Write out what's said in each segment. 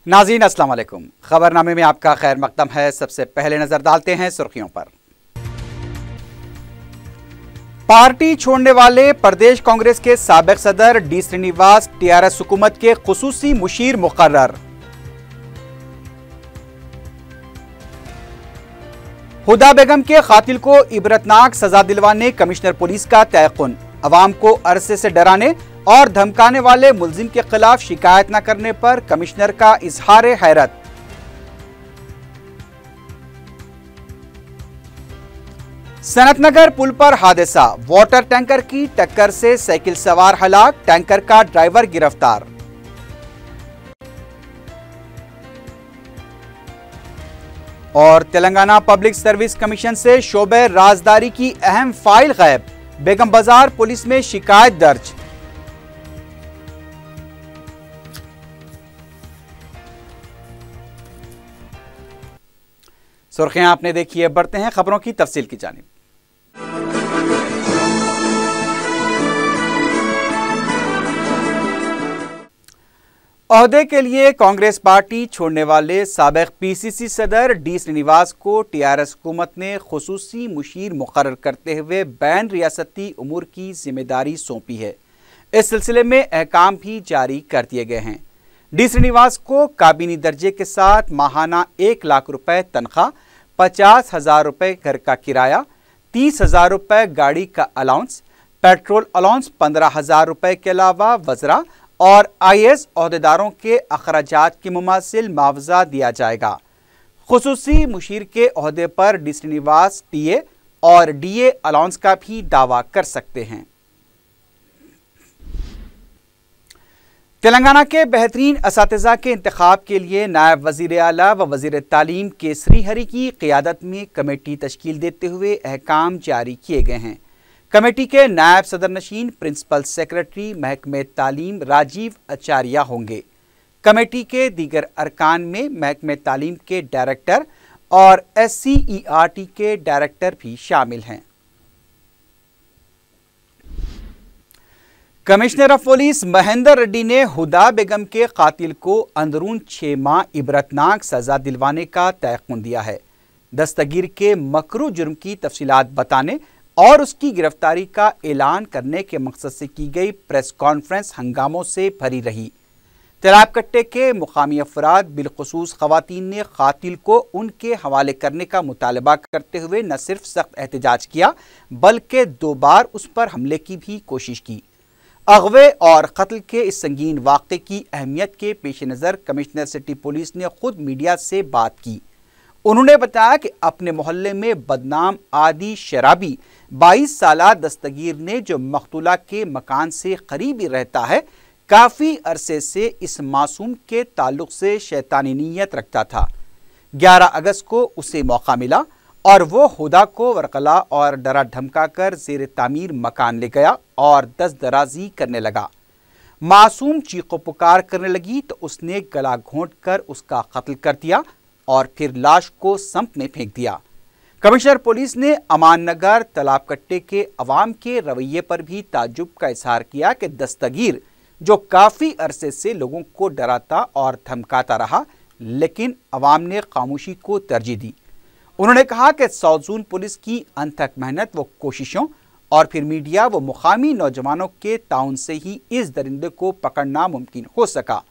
नाज़रीन अस्सलाम वालेकुम। खबरनामे में आपका खैर मकदम है। सबसे पहले नजर डालते हैं सुर्खियों पर। पार्टी छोड़ने वाले प्रदेश कांग्रेस के साबिक सदर डी श्रीनिवास टीआरएस हुकूमत के खुसूसी मुशीर मुकर्रर। हुदा बेगम के कातिल को इबरतनाक सजा दिलवाने कमिश्नर पुलिस का तयक़ुन। अवाम को अरसे से डराने और धमकाने वाले मुल्जिम के खिलाफ शिकायत न करने पर कमिश्नर का इजहार हैरत। सनतनगर पुल पर हादसा, वाटर टैंकर की टक्कर से साइकिल सवार हलाक, टैंकर का ड्राइवर गिरफ्तार। और तेलंगाना पब्लिक सर्विस कमीशन से शोबे राजदारी की अहम फाइल गायब, बेगम बाजार पुलिस में शिकायत दर्ज। सुर्खियां आपने देखी है, बढ़ते हैं खबरों की तफसील की जानिब। ओहदे के लिए कांग्रेस पार्टी छोड़ने वाले साबिक पीसीसी सदर डी श्रीनिवास को टीआरएस हुकूमत ने खुसूसी मुशीर मुकर्रर करते हुए बैन रियासती उमूर की जिम्मेदारी सौंपी है। इस सिलसिले में अहकाम भी जारी कर दिए गए हैं। डी श्रीनिवास को काबीनी दर्जे के साथ माहाना 1 लाख रुपए तनख्वाह, 50,000 रुपए घर का किराया, 30,000 रुपए गाड़ी का अलाउंस, पेट्रोल अलाउंस 15,000 रुपए के अलावा वज़रा और आईएएस ओहदेदारों के अखराजात के मुमासिल मुआवजा दिया जाएगा। खुसूसी मुशीर के ओहदे पर डी श्रीनिवास टीए और डीए अलाउंस का भी दावा कर सकते हैं। तेलंगाना के बेहतरीन असातिज़ा के इंतखाब के लिए नायब वज़ीर आला व वज़ीर तालीम केसरी हरी की क़ियादत में कमेटी तश्कील देते हुए अहकाम जारी किए गए हैं। कमेटी के नायब सदर नशीन प्रिंसिपल सेक्रेटरी महकमे तालीम राजीव आचार्य होंगे। कमेटी के दीगर अरकान में महकमे तालीम के डायरेक्टर और SCERT के डायरेक्टर भी शामिल हैं। Commissioner of police Mahendra Reddy ने हुदा बेगम के कातिल को अंदरून 6 माह इबरतनाक सजा दिलवाने का तयक़ुन दिया है। दस्तगीर के मकरू जुर्म की तफसीलात बताने और उसकी गिरफ्तारी का ऐलान करने के मकसद से की गई प्रेस कॉन्फ्रेंस हंगामों से भरी रही। तलाबकट्टे के मुकामी अफराद बिलखुसूस खवातीन ने कातिल को उनके हवाले करने का मुतालबा करते हुए न सिर्फ सख्त एहतजाज किया बल्कि 2 बार उस पर हमले की भी कोशिश की। अगवे और कत्ल के इस संगीन वाक़े की अहमियत के पेश नज़र कमिश्नर सिटी पुलिस ने खुद मीडिया से बात की। उन्होंने बताया कि अपने मोहल्ले में बदनाम आदि शराबी 22 साला दस्तगीर ने, जो मकतूला के मकान से करीबी रहता है, काफ़ी अरसे से इस मासूम के ताल्लुक से शैतानी नीयत रखता था। 11 अगस्त को उसे मौका मिला और वो हुदा को वरकला और डरा धमका कर ज़ेर तामीर मकान ले गया और दस्त दराजी करने लगा। मासूम चीखो पुकार करने लगी तो उसने गला घोंट कर उसका कत्ल कर दिया और फिर लाश को संप में फेंक दिया। कमिश्नर पुलिस ने अमान नगर तलाबकट्टे के अवाम के रवैये पर भी ताज्जुब का इजहार किया कि दस्तगीर, जो काफ़ी अरसे से लोगों को डराता और धमकाता रहा, लेकिन अवाम ने खामोशी को तरजीह दी। उन्होंने कहा कि सौजून पुलिस की अनथक मेहनत व कोशिशों और फिर मीडिया व मुकामी नौजवानों के ताउन से ही इस दरिंदे को पकड़ना मुमकिन हो सका।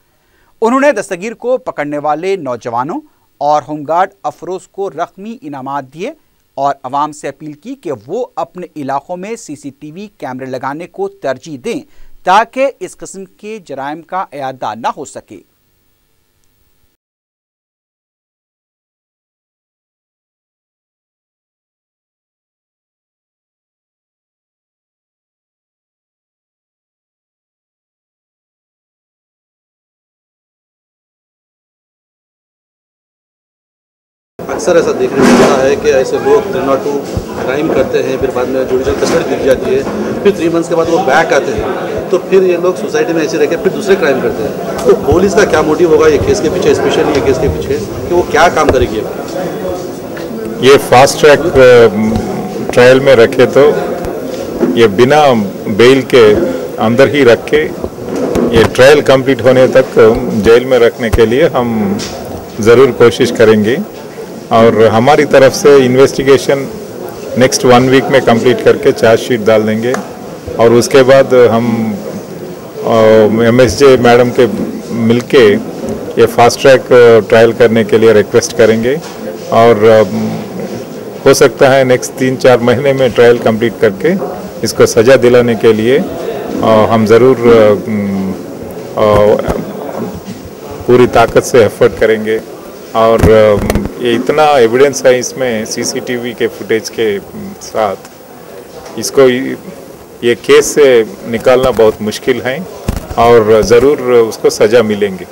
उन्होंने दस्तगीर को पकड़ने वाले नौजवानों और होमगार्ड अफरोज को रकमी इनामात दिए और अवाम से अपील की कि वो अपने इलाकों में CCTV कैमरे लगाने को तरजीह दें ताकि इस किस्म के जराइम का इयादा न हो सके। अक्सर ऐसा देखने को मिलता है कि ऐसे लोग 302 क्राइम करते हैं, फिर बाद में जुडिशल कस्टडी दी जाती है, फिर 3 मंथ्स के बाद वो बैक आते हैं, तो फिर ये लोग सोसाइटी में ऐसे रह के फिर दूसरे क्राइम करते हैं। तो पुलिस का क्या मोटिव होगा ये केस के पीछे, स्पेशली ये केस के पीछे, कि वो क्या काम करेगी? ये फास्ट ट्रैक ट्रायल में रखे तो ये बिना बेल के अंदर ही रख के ये ट्रायल कंप्लीट होने तक जेल में रखने के लिए हम ज़रूर कोशिश करेंगे और हमारी तरफ से इन्वेस्टिगेशन नेक्स्ट 1 वीक में कंप्लीट करके चार्जशीट डाल देंगे और उसके बाद हम MSJ मैडम के मिलके ये फास्ट ट्रैक ट्रायल करने के लिए रिक्वेस्ट करेंगे और हो सकता है नेक्स्ट 3-4 महीने में ट्रायल कंप्लीट करके इसको सज़ा दिलाने के लिए हम ज़रूर पूरी ताकत से एफर्ट करेंगे और ये इतना एविडेंस है इसमें CCTV के फुटेज के साथ इसको ये केस से निकालना बहुत मुश्किल है और ज़रूर उसको सज़ा मिलेंगी।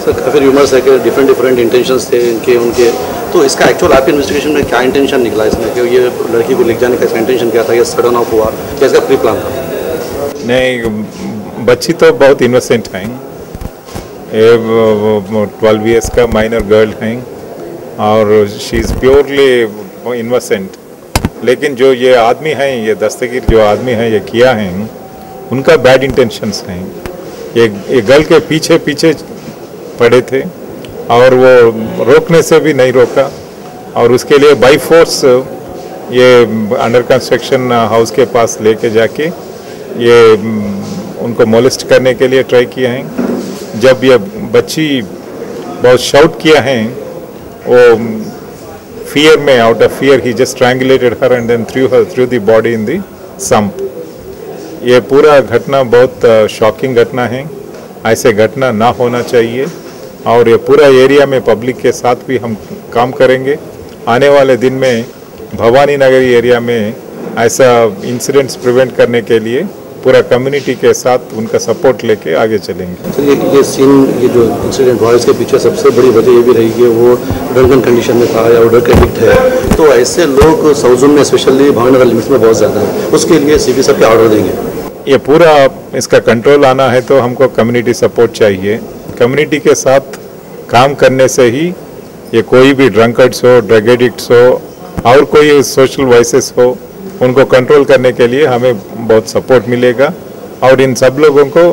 सर काफ़ी र्यूमर्स है कि डिफरेंट इंटेंशंस थे उनके, तो इसका एक्चुअल आपके इन्वेस्टिगेशन में क्या इंटेंशन निकला इसमें कि ये लड़की को लिख जाने का इसका इंटेंशन क्या था, ये सडन ऑफ हुआ क्या इसका प्री प्लान था? नहीं, बच्ची तो बहुत इनोसेंट हैं, 12 ईयर्स का माइनर गर्ल हैं और शी इज़ प्योरली इनोसेंट, लेकिन जो ये आदमी हैं, ये दस्तगीर जो आदमी हैं ये किया है उनका बैड इंटेंशंस हैं। ये गर्ल के पीछे पड़े थे और वो रोकने से भी नहीं रोका और उसके लिए बाई फोर्स ये अंडर कंस्ट्रक्शन हाउस के पास लेके जाके ये उनको मोलेस्ट करने के लिए ट्राई किए हैं। जब ये बच्ची बहुत शाउट किया है वो फियर में, आउट ऑफ फियर ही just strangulated her and then through the body in the sump. ये पूरा घटना बहुत शॉकिंग घटना है, ऐसे घटना ना होना चाहिए और ये पूरा एरिया में पब्लिक के साथ भी हम काम करेंगे। आने वाले दिन में भवानी नगरी एरिया में ऐसा इंसिडेंट्स प्रिवेंट करने के लिए पूरा कम्युनिटी के साथ उनका सपोर्ट लेके आगे चलेंगे। सर ये सीन, ये जो इंसिडेंट हुआ इसके पीछे सबसे बड़ी वजह ये भी रही कि वो ड्रंकन कंडीशन में था या वो ड्रग एडिक्ट है, तो ऐसे लोग साउथ जोन में स्पेशली भावनगर लिमिट्स में बहुत ज़्यादा है, उसके लिए CP साहब क्या ऑर्डर देंगे? ये पूरा इसका कंट्रोल आना है तो हमको कम्युनिटी सपोर्ट चाहिए। कम्युनिटी के साथ काम करने से ही ये कोई भी ड्रंकर्ड्स हो, ड्रग एडिक्ट्स हो और कोई सोशल वाइसेस हो, उनको कंट्रोल करने के लिए हमें बहुत सपोर्ट मिलेगा और इन सब लोगों को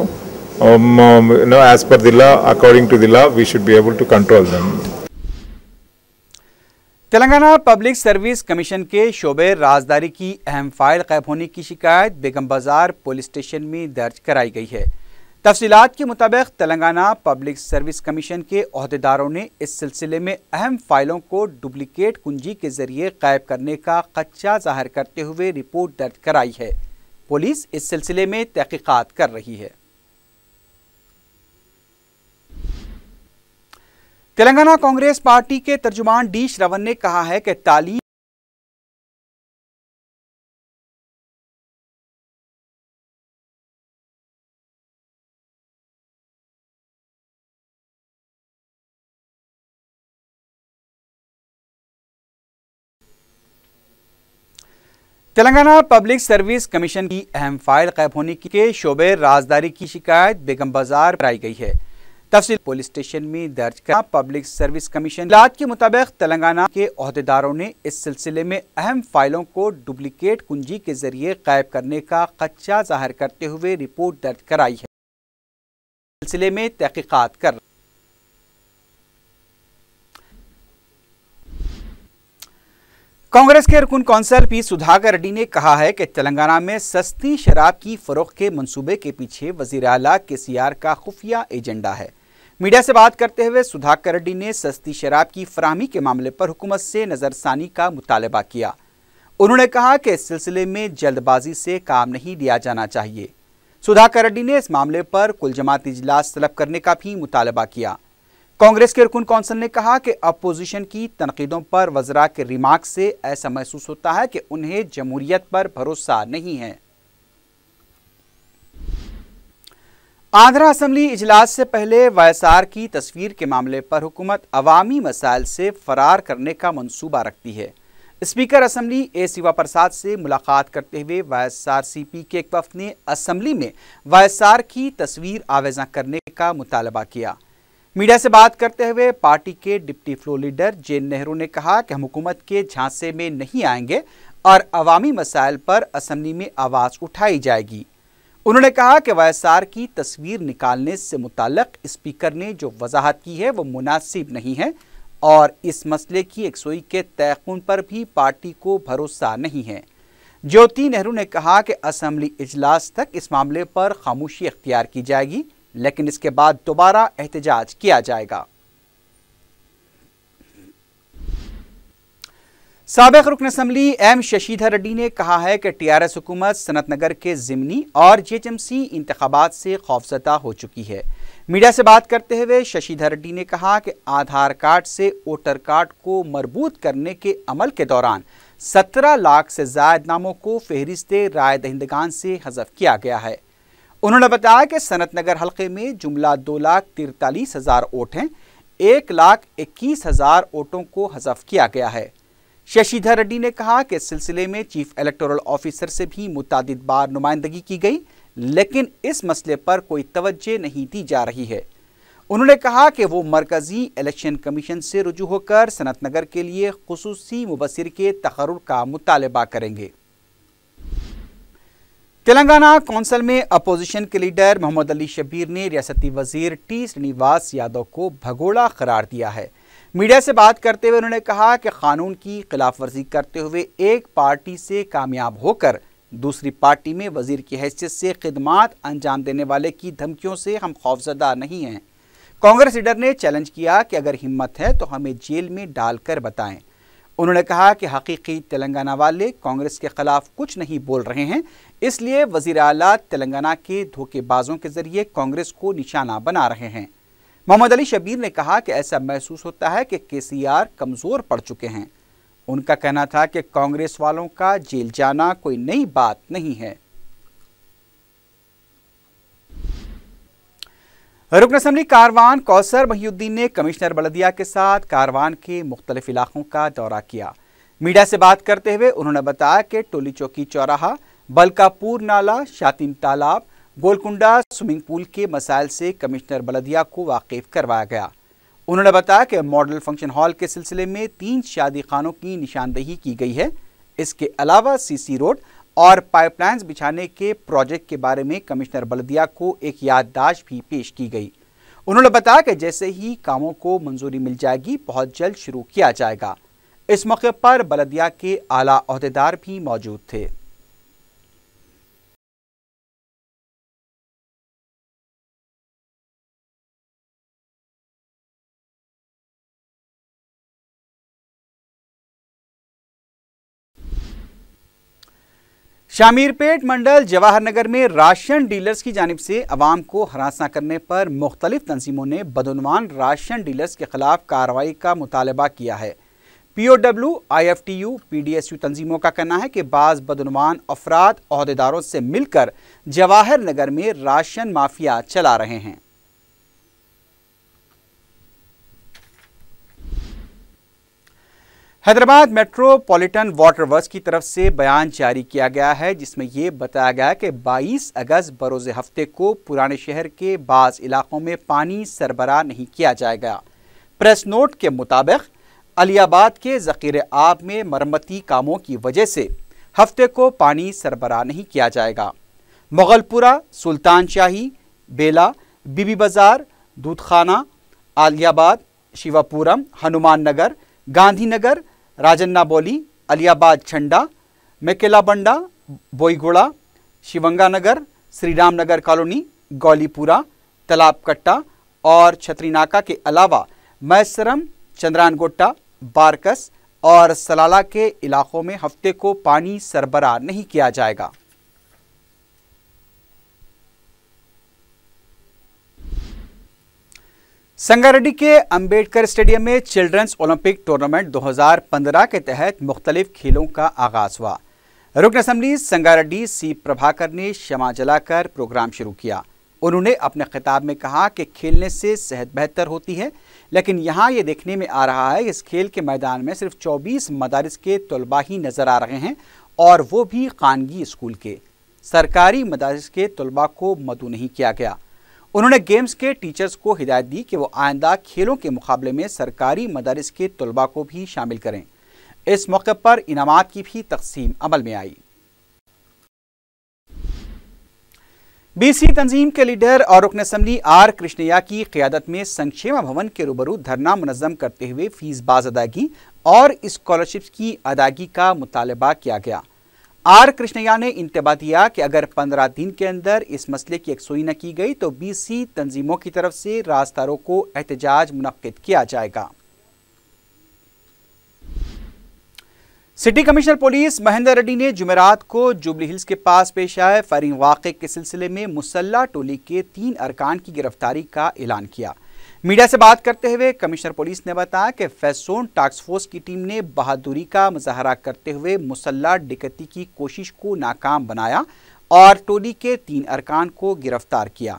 as per the law, according to the law, we should be able to control them. Telangana public service commission के शोबे राजदारी की अहम फाइल गायब होने की शिकायत बेगम बाजार पुलिस स्टेशन में दर्ज कराई गई है। तफसीलात के मुताबिक तेलंगाना पब्लिक सर्विस कमीशन के ओहदेदारों ने इस सिलसिले में अहम फाइलों को डुप्लीकेट कुंजी के जरिए गायब करने का खदशा जाहिर करते हुए रिपोर्ट दर्ज कराई है। पुलिस इस सिलसिले में तहकीकात कर रही है। तेलंगाना कांग्रेस पार्टी के तर्जुमान डी श्रवण ने कहा है कि तालीम तेलंगाना पब्लिक सर्विस कमीशन की अहम फाइल गायब होने के शोबे राजदारी की शिकायत बेगम बाजार कराई गई है। तफसील पुलिस स्टेशन में दर्ज करा। पब्लिक सर्विस कमीशन के मुताबिक तेलंगाना के ओहदेदारों ने इस सिलसिले में अहम फाइलों को डुप्लीकेट कुंजी के जरिए गायब करने का खदशा जाहिर करते हुए रिपोर्ट दर्ज कराई है। सिलसिले में तहकीकात कर कांग्रेस के रुकन कौंसल पी सुधाकर रेड्डी ने कहा है कि तेलंगाना में सस्ती शराब की फरोख्त के मंसूबे के पीछे वजीर आला KCR का खुफिया एजेंडा है। मीडिया से बात करते हुए सुधाकर रेड्डी ने सस्ती शराब की फराहमी के मामले पर हुकूमत से नजरसानी का मुतालबा किया। उन्होंने कहा कि इस सिलसिले में जल्दबाजी से काम नहीं लिया जाना चाहिए। सुधाकर रेड्डी ने इस मामले पर कुल जमाती इजलास तलब करने का भी मुतालबा किया। कांग्रेस के रुकन कौंसल ने कहा कि अपोजिशन की तनकीदों पर वज़रा के रिमार्क से ऐसा महसूस होता है कि उन्हें जमहूरियत पर भरोसा नहीं है। आंध्रा असेंबली इजलास से पहले YSR की तस्वीर के मामले पर हुकूमत अवामी मसाइल से फरार करने का मंसूबा रखती है। स्पीकर असेंबली A शिवा प्रसाद से मुलाकात करते हुए YSRCP के एक वफ्द ने असेंबली में YSR की तस्वीर आवेजा करने का मुतालबा किया। मीडिया से बात करते हुए पार्टी के डिप्टी फ्लोर लीडर जेन नेहरू ने कहा कि हम हुकूमत के झांसे में नहीं आएंगे और अवामी मसाइल पर असेंबली में आवाज़ उठाई जाएगी। उन्होंने कहा कि वाईएसआर की तस्वीर निकालने से मुताल्लिक स्पीकर ने जो वजाहत की है वो मुनासिब नहीं है और इस मसले की यकसुई के तयक़ुन पर भी पार्टी को भरोसा नहीं है। ज्योति नेहरू ने कहा कि असेंबली इजलास तक इस मामले पर खामोशी इख्तियार की जाएगी, लेकिन इसके बाद दोबारा एहतजाज किया जाएगा। साबिक रुकन असम्बली एम शशिधर रेड्डी ने कहा है कि टीआरएस हुकूमत सनत नगर के ज़िमनी और जीएचएमसी इंतखाबात से खौफजदा हो चुकी है। मीडिया से बात करते हुए शशिधर रेड्डी ने कहा कि आधार कार्ड से वोटर कार्ड को मरबूत करने के अमल के दौरान 17 लाख से ज़ायद नामों को फहरिस्त राय दहिंदगान से हज़फ किया गया है। उन्होंने बताया कि सनत नगर हल्के में जुमला 2,43,000 वोट हैं, 1,21,000 वोटों को हज़फ किया गया है। शशिधर रेड्डी ने कहा कि इस सिलसिले में चीफ इलेक्टोरल ऑफिसर से भी मुतादिद बार नुमाइंदगी की गई, लेकिन इस मसले पर कोई तवज्जो नहीं दी जा रही है। उन्होंने कहा कि वो मरकजी इलेक्शन कमीशन से रुजू होकर सनत नगर के लिए खुसूसी मुबस्सिर के तकर्रुर का मुतालबा करेंगे। तेलंगाना कौंसिल में अपोजिशन के लीडर मोहम्मद अली शब्बीर ने रियासती वजीर टी श्रीनिवास यादव को भगोड़ा करार दिया है। मीडिया से बात करते हुए उन्होंने कहा कि कानून की खिलाफ वर्जी करते हुए एक पार्टी से कामयाब होकर दूसरी पार्टी में वजीर की हैसियत से खिदमात अंजाम देने वाले की धमकियों से हम खौफजदा नहीं हैं। कांग्रेस लीडर ने चैलेंज किया कि अगर हिम्मत है तो हमें जेल में डालकर बताएं। उन्होंने कहा कि हकीकी तेलंगाना वाले कांग्रेस के खिलाफ कुछ नहीं बोल रहे हैं, इसलिए वजीर आला तेलंगाना के धोखेबाजों के जरिए कांग्रेस को निशाना बना रहे हैं। मोहम्मद अली शब्बीर ने कहा कि ऐसा महसूस होता है कि केसीआर कमज़ोर पड़ चुके हैं। उनका कहना था कि कांग्रेस वालों का जेल जाना कोई नई बात नहीं है। रुकन असम्बली कारवान कौसर महिउद्दीन ने कमिश्नर बलदिया के साथ कारवान के मुख्तलिफ इलाकों का दौरा किया। मीडिया से बात करते हुए उन्होंने बताया कि टोली चौकी चौराहा, बलकापुर नाला, शातिम तालाब, गोलकुंडा स्विमिंग पूल के मसाइल से कमिश्नर बलदिया को वाकिफ करवाया गया। उन्होंने बताया कि मॉडल फंक्शन हॉल के सिलसिले में 3 शादी खानों की निशानदेही की गई है। इसके अलावा सीसी रोड और पाइपलाइंस बिछाने के प्रोजेक्ट के बारे में कमिश्नर बलदिया को एक याददाश्त भी पेश की गई। उन्होंने बताया कि जैसे ही कामों को मंजूरी मिल जाएगी बहुत जल्द शुरू किया जाएगा। इस मौके पर बलदिया के आला ओहदेदार भी मौजूद थे। शामीरपेट मंडल जवाहर नगर में राशन डीलर्स की जानिब से अवाम को हरासा करने पर मुख्तलिफ तंजीमों ने बदउनवान राशन डीलर्स के खिलाफ कार्रवाई का मुतालबा किया है। POW, IFTU, PDSU तंजीमों का कहना है कि बाज़ बदउनवान अफराद ओहदेदारों से मिलकर जवाहर नगर में राशन माफिया चला रहे हैं। हैदराबाद मेट्रोपॉलिटन वाटर वर्क्स की तरफ से बयान जारी किया गया है, जिसमें यह बताया गया कि 22 अगस्त बरोज़ हफ्ते को पुराने शहर के बाज़ इलाकों में पानी सरबराह नहीं किया जाएगा। प्रेस नोट के मुताबिक अलियाबाद के ज़ख़ीरे आब में मरम्मती कामों की वजह से हफ्ते को पानी सरबराह नहीं किया जाएगा। मुगलपुरा, सुल्तान शाही, बेला, बीबी बाज़ार, दूधखाना, आलियाबाद, शिवापुरम, हनुमान नगर, गांधीनगर, राजन्ना बोली, अलियाबाद छंडा, मेकेला बंडा, बोईगुड़ा, शिवंगा नगर, श्री राम नगर कॉलोनी, गौलीपुरा, तालाब कट्टा और छतरीनाका के अलावा मैसरम, चंद्रानगोट्टा, बारकस और सलाला के इलाकों में हफ्ते को पानी सरबराह नहीं किया जाएगा। संगारेड्डी के अंबेडकर स्टेडियम में चिल्ड्रंस ओलंपिक टूर्नामेंट 2015 के तहत मुख्तलिफ खेलों का आगाज हुआ। रुकन असम्बली संगारेड्डी सी प्रभाकर ने शमा जलाकर प्रोग्राम शुरू किया। उन्होंने अपने खिताब में कहा कि खेलने से सेहत बेहतर होती है, लेकिन यहाँ ये देखने में आ रहा है कि इस खेल के मैदान में सिर्फ 24 मदारिस के तलबा ही नज़र आ रहे हैं, और वो भी खानगी स्कूल के। सरकारी मदारिस के तलबा को मदऊ नहीं किया गया। उन्होंने गेम्स के टीचर्स को हिदायत दी कि वो आइंदा खेलों के मुकाबले में सरकारी मदारिस के तलबा को भी शामिल करें। इस मौके पर इनामात की भी तकसीम अमल में आई। बीसी तंजीम के लीडर और रुकन असम्बली आर कृष्णैया की क़ियादत में संक्षेमा भवन के रूबरू धरना मुनज़्ज़म करते हुए फीस बाज अदायगी और स्कॉलरशिप की अदायगी का मुतालबा किया गया। आर कृष्णैया ने इंतबाह दिया कि अगर 15 दिन के अंदर इस मसले की यकसुई न की गई तो बीसी तंजीमों की तरफ से रास्ता को एहतजाज मुनक्किद किया जाएगा। City commissioner police Mahendra Reddy ने जुमेरात को जुबली हिल्स के पास पेश आए फायरिंग वाक़े के सिलसिले में मुसल्ला टोली के 3 अरकान की गिरफ्तारी का ऐलान किया। मीडिया से बात करते हुए कमिश्नर पुलिस ने बताया कि फेसोन टास्क फोर्स की टीम ने बहादुरी का मुजाहरा करते हुए मुसल्ला डकैती की कोशिश को नाकाम बनाया और टोली के 3 अरकान को गिरफ्तार किया।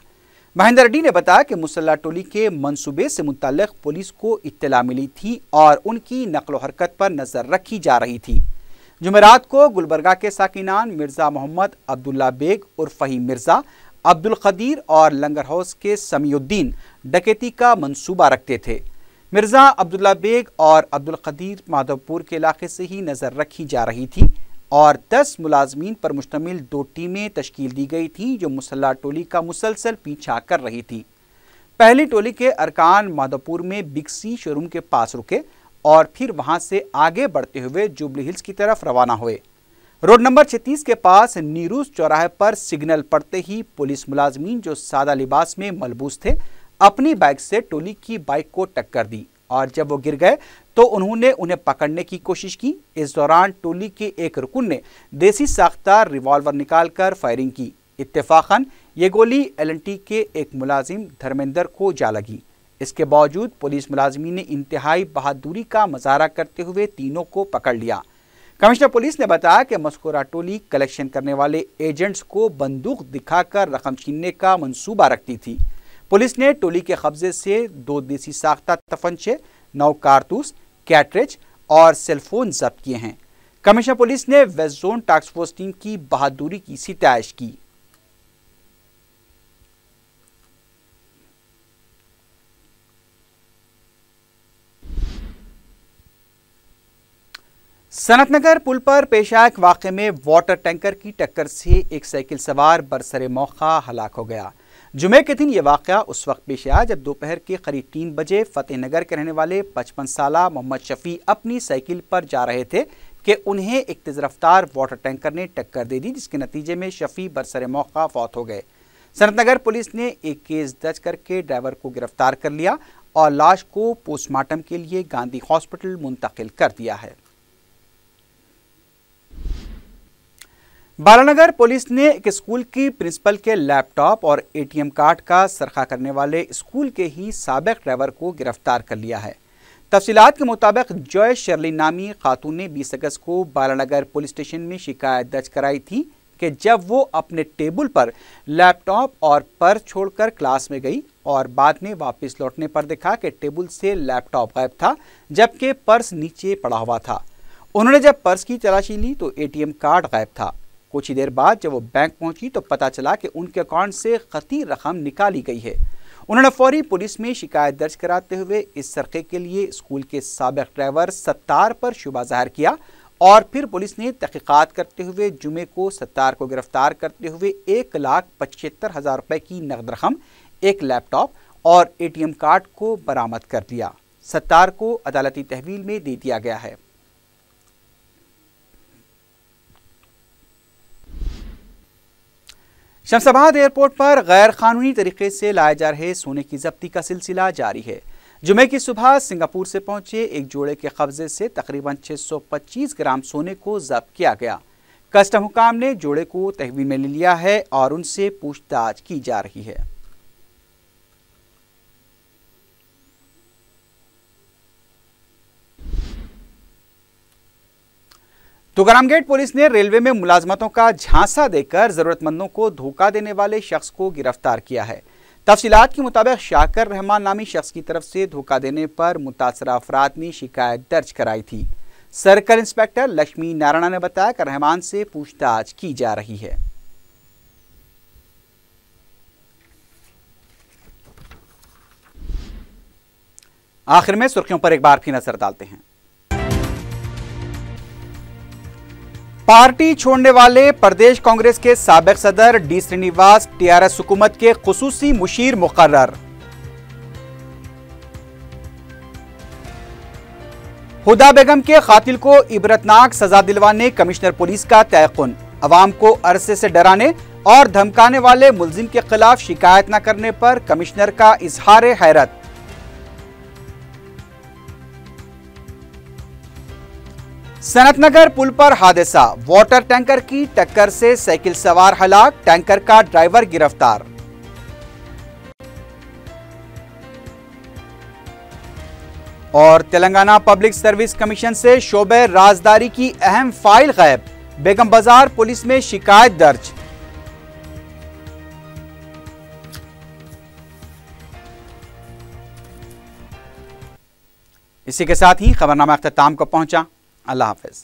महेंद्र रेड्डी ने बताया कि मुसल्ला टोली के मंसूबे से मुताल्लिक पुलिस को इत्तला मिली थी और उनकी नकलो हरकत पर नजर रखी जा रही थी। जुमेरात को गुलबर्गा के साकिनान मिर्जा मोहम्मद अब्दुल्ला बेग उर्फ फहीम मिर्जा, अब्दुल कदीर और लंगर हाउस के समीउद्दीन डकैती का मंसूबा रखते थे। मिर्जा अब्दुल्ला बेग और अब्दुल कदीर माधवपुर के इलाके से ही नजर रखी जा रही थी और 10 मुलाजमीन पर मुश्तमिल 2 टीमें तश्कील दी गई थी जो मुसल्ला टोली का मुसलसल पीछा कर रही थी। पहली टोली के अरकान माधवपुर में बिग सी शोरूम के पास रुके और फिर वहां से आगे बढ़ते हुए जुबली हिल्स की तरफ रवाना हुए। रोड नंबर 36 के पास नीरूज चौराहे पर सिग्नल पड़ते ही पुलिस मुलाजमीन जो सादा लिबास में मलबूस थे अपनी बाइक से टोली की बाइक को टक्कर दी और जब वो गिर गए तो उन्होंने उन्हें पकड़ने की कोशिश की। इस दौरान टोली के एक रुकन ने देसी साख्तार रिवॉल्वर निकालकर फायरिंग की। इत्तेफाकन ये गोली एलएनटी के एक मुलाजिम धर्मेंद्र को जा लगी। इसके बावजूद पुलिस मुलाजमीन ने इंतहाई बहादुरी का मुजाहरा करते हुए तीनों को पकड़ लिया। कमिश्नर पुलिस ने बताया कि मस्कुरा टोली कलेक्शन करने वाले एजेंट्स को बंदूक दिखाकर रकम छीनने का मंसूबा रखती थी। पुलिस ने टोली के कब्जे से 2 देसी साख्ता तफंचे, 9 कारतूस, कैटरेज और सेलफोन जब्त किए हैं। कमिश्नर पुलिस ने west zone task force team की बहादुरी की सिताइश की। सनतनगर पुल पर पेश आए एक वाक़े में वाटर टैंकर की टक्कर से एक साइकिल सवार बरसरे मौका हलाक हो गया। जुमे के दिन यह वाक़या उस वक्त पेश आया जब दोपहर के करीब 3 बजे फतेहनगर के रहने वाले 55 साला मोहम्मद शफी अपनी साइकिल पर जा रहे थे कि उन्हें एक तेज रफ्तार वाटर टैंकर ने टक्कर दे दी, जिसके नतीजे में शफी बरसरे मौका फौत हो गए। सनतनगर पुलिस ने एक केस दर्ज करके ड्राइवर को गिरफ्तार कर लिया और लाश को पोस्टमार्टम के लिए गांधी हॉस्पिटल मुंतकिल कर दिया है। बालानगर पुलिस ने एक स्कूल की प्रिंसिपल के लैपटॉप और एटीएम कार्ड का सरखा करने वाले स्कूल के ही साबिक ड्राइवर को गिरफ्तार कर लिया है। तफसीलात के मुताबिक जॉय शर्ली नामी खातून ने 20 अगस्त को बालानगर पुलिस स्टेशन में शिकायत दर्ज कराई थी कि जब वो अपने टेबल पर लैपटॉप और पर्स छोड़कर क्लास में गई और बाद में वापस लौटने पर देखा कि टेबल से लैपटॉप गायब था जबकि पर्स नीचे पड़ा हुआ था। उन्होंने जब पर्स की तलाशी ली तो एटीएम कार्ड गायब था। कुछ ही देर बाद जब वो बैंक पहुंची तो पता चला कि उनके अकाउंट से खती रकम निकाली गई है। उन्होंने फौरी पुलिस में शिकायत दर्ज कराते हुए इस सरके के लिए स्कूल के साबिक ड्राइवर सत्तार पर शुबा जाहिर किया और फिर पुलिस ने तहकीकात करते हुए जुमे को सत्तार को गिरफ्तार करते हुए 1,75,000 रुपए की नकद रकम, एक लैपटॉप और एटीएम कार्ड को बरामद कर लिया। सत्तार को अदालती तहवील में दे दिया गया है। शमशाबाद एयरपोर्ट पर गैर कानूनी तरीके से लाए जा रहे सोने की जब्ती का सिलसिला जारी है। जुमे की सुबह सिंगापुर से पहुंचे एक जोड़े के कब्जे से तकरीबन 625 ग्राम सोने को जब्त किया गया। कस्टम हुकाम ने जोड़े को तहवील में ले लिया है और उनसे पूछताछ की जा रही है। तुगाराम गेट पुलिस ने रेलवे में मुलाजमतों का झांसा देकर जरूरतमंदों को धोखा देने वाले शख्स को गिरफ्तार किया है। तफसीलात के मुताबिक शाकर रहमान नामी शख्स की तरफ से धोखा देने पर मुतासरा अफराद ने शिकायत दर्ज कराई थी। सर्कल इंस्पेक्टर लक्ष्मी नारायण ने बताया कि रहमान से पूछताछ की जा रही है। आखिर में सुर्खियों पर एक बार फिर नजर डालते हैं। पार्टी छोड़ने वाले प्रदेश कांग्रेस के साबिक सदर डी श्रीनिवास टीआरएस हुकूमत के खुसूसी मुशीर मुकर्रर। हुदा बेगम के कातिल को इबरतनाक सजा दिलवाने कमिश्नर पुलिस का तयकुन। अवाम को अरसे से डराने और धमकाने वाले मुलजिम के खिलाफ शिकायत न करने पर कमिश्नर का इजहार हैरत। सनतनगर पुल पर हादसा, वाटर टैंकर की टक्कर से साइकिल सवार हलाक, टैंकर का ड्राइवर गिरफ्तार। और तेलंगाना पब्लिक सर्विस कमीशन से शोबे राजदारी की अहम फाइल गायब, बेगम बाजार पुलिस में शिकायत दर्ज। इसी के साथ ही खबरनामा अख्ताम को पहुंचा। अल्लाह हाफिज।